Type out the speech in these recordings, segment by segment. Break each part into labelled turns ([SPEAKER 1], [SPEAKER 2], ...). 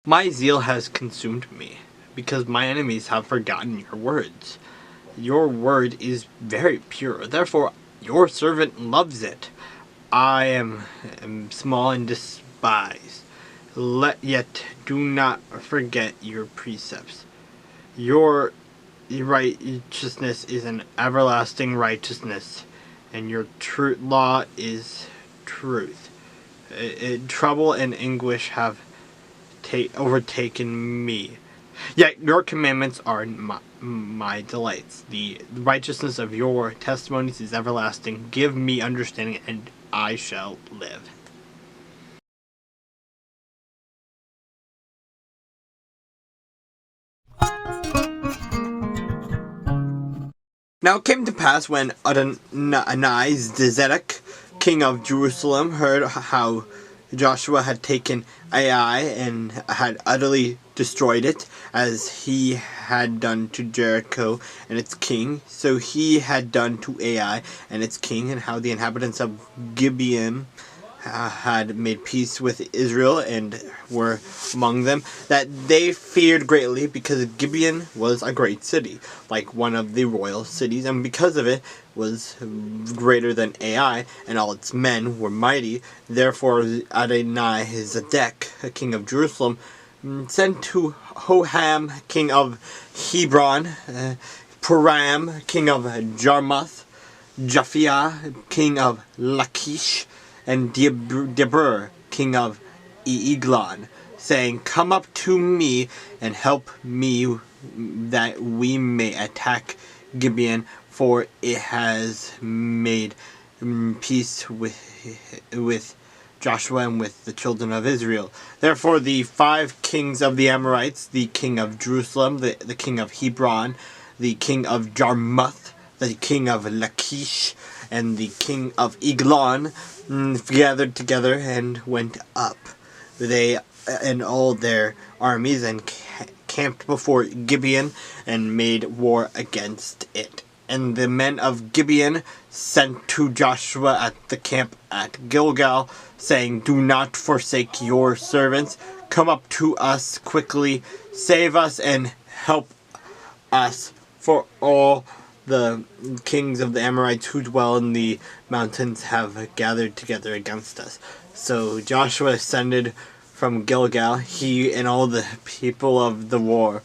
[SPEAKER 1] My zeal has consumed me, because my enemies have forgotten your words. Your word is very pure, therefore your servant loves it. I am small and despised, yet do not forget your precepts. Your righteousness is an everlasting righteousness, and your law is truth. Trouble and anguish have overtaken me. Yet your commandments are my delights. The righteousness of your testimonies is everlasting. Give me understanding, and I shall live. Now it came to pass when Adonizedek, king of Jerusalem, heard how Joshua had taken Ai and had utterly destroyed it, as he had done to Jericho and its king, so he had done to Ai and its king, and how the inhabitants of Gibeon had made peace with Israel and were among them, that they feared greatly, because Gibeon was a great city, like one of the royal cities, and because of it was greater than Ai, and all its men were mighty. Therefore Adonizedek, king of Jerusalem, sent to Hoham, king of Hebron, Puram, king of Jarmuth, Japhia, king of Lachish, and Debir, king of Eglon, saying, Come up to me and help me, that we may attack Gibeon, for it has made peace with Joshua and with the children of Israel. Therefore the 5 kings of the Amorites, the king of Jerusalem, the king of Hebron, the king of Jarmuth, the king of Lachish, and the king of Eglon, gathered together and went up, they and all their armies, and camped before Gibeon, and made war against it. And the men of Gibeon sent to Joshua at the camp at Gilgal, saying, Do not forsake your servants. Come up to us quickly, save us, and help us, for all the kings of the Amorites who dwell in the mountains have gathered together against us. So Joshua ascended from Gilgal, he and all the people of the war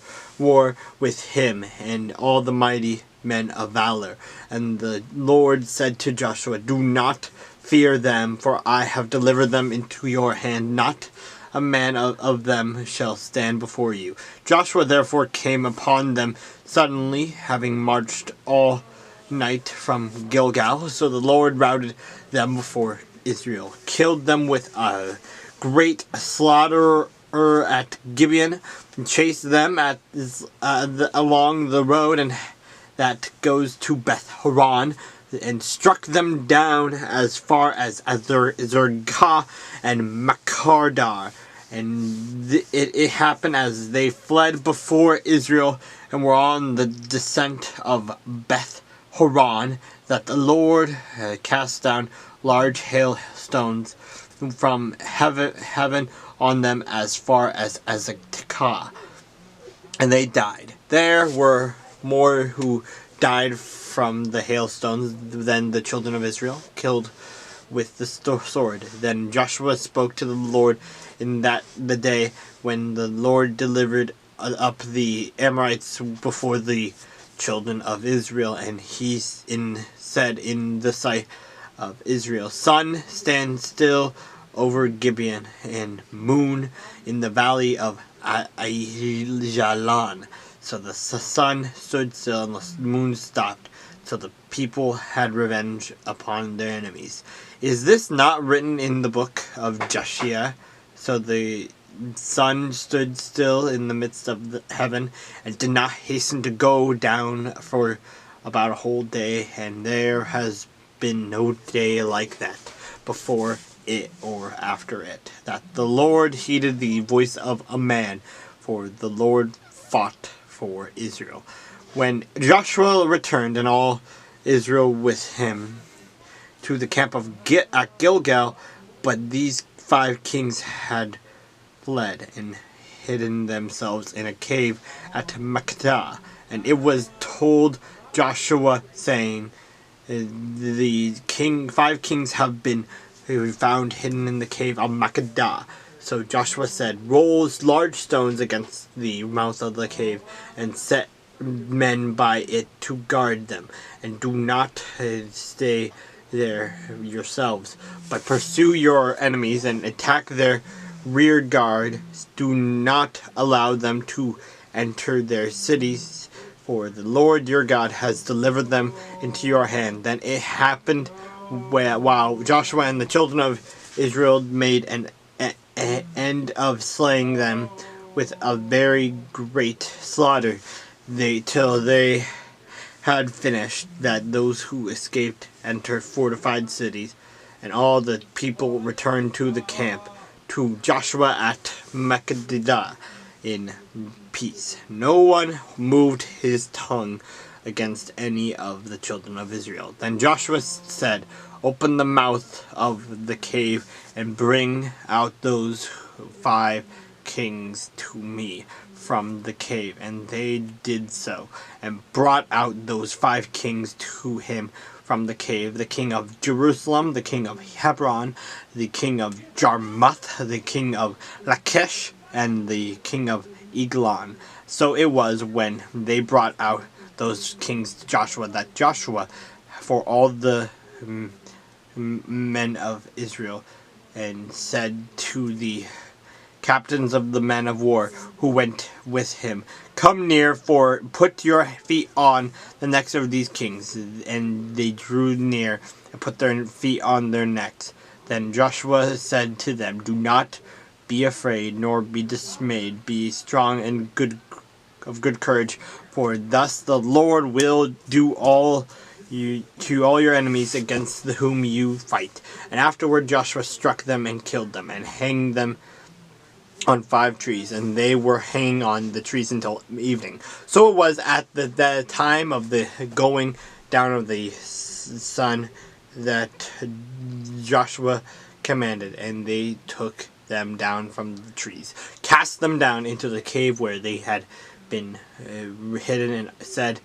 [SPEAKER 1] with him, and all the mighty men of valor. And the Lord said to Joshua, Do not fear them, for I have delivered them into your hand. Not a man of them shall stand before you. Joshua therefore came upon them suddenly, having marched all night from Gilgal. So the Lord routed them before Israel, killed them with a great slaughter at Gibeon, and chased them along the road and that goes to Beth Horon, and struck them down as far as Zergah and Makardar. And it happened as they fled before Israel and were on the descent of Beth Horon, that the Lord cast down large hailstones from heaven on them as far as Azekah, and they died. There were more who died from the hailstones than the children of Israel, killed with the sword. Then Joshua spoke to the Lord in the day when the Lord delivered up the Amorites before the children of Israel, and he said in the sight of Israel, Sun, stand still over Gibeon, and moon in the valley of Aijalon. So the sun stood still and the moon stopped, till the people had revenge upon their enemies. Is this not written in the book of Joshua? So the sun stood still in the midst of the heaven, and did not hasten to go down for about a whole day, and there has been no day like that before it or after it, that the Lord heeded the voice of a man, for the Lord fought for Israel. When Joshua returned, and all Israel with him, to the camp at Gilgal, but these 5 kings had fled and hidden themselves in a cave at Makkedah. And it was told Joshua, saying, the 5 kings have been found hidden in the cave of Makkedah. So Joshua said, roll large stones against the mouth of the cave, and set men by it to guard them, and do not stay there yourselves, but pursue your enemies and attack their rear guard. Do not allow them to enter their cities, for the Lord your God has delivered them into your hand. Then it happened while Joshua and the children of Israel made an end of slaying them with a very great slaughter, till they had finished, that those who escaped entered fortified cities, and all the people returned to the camp to Joshua at Makkedah in peace. No one moved his tongue against any of the children of Israel. Then Joshua said, open the mouth of the cave and bring out those 5 kings to me from the cave. And they did so, and brought out those 5 kings to him from the cave: the king of Jerusalem, the king of Hebron, the king of Jarmuth, the king of Lachish, and the king of Eglon. So it was, when they brought out those kings to Joshua, that Joshua, for all the men of Israel, and said to the captains of the men of war who went with him, come near, for put your feet on the necks of these kings. And they drew near and put their feet on their necks. Then Joshua said to them, do not be afraid, nor be dismayed. Be strong and of good courage, for thus the Lord will do to all your enemies against whom you fight. And afterward Joshua struck them and killed them, and hanged them on 5 trees, and they were hanging on the trees until evening. So it was at the time of the going down of the sun that Joshua commanded, and they took them down from the trees, cast them down into the cave where they had been hidden, and said,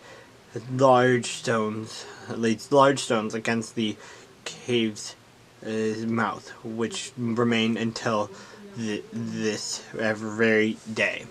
[SPEAKER 1] laid large stones against the cave's mouth, which remained until this very day.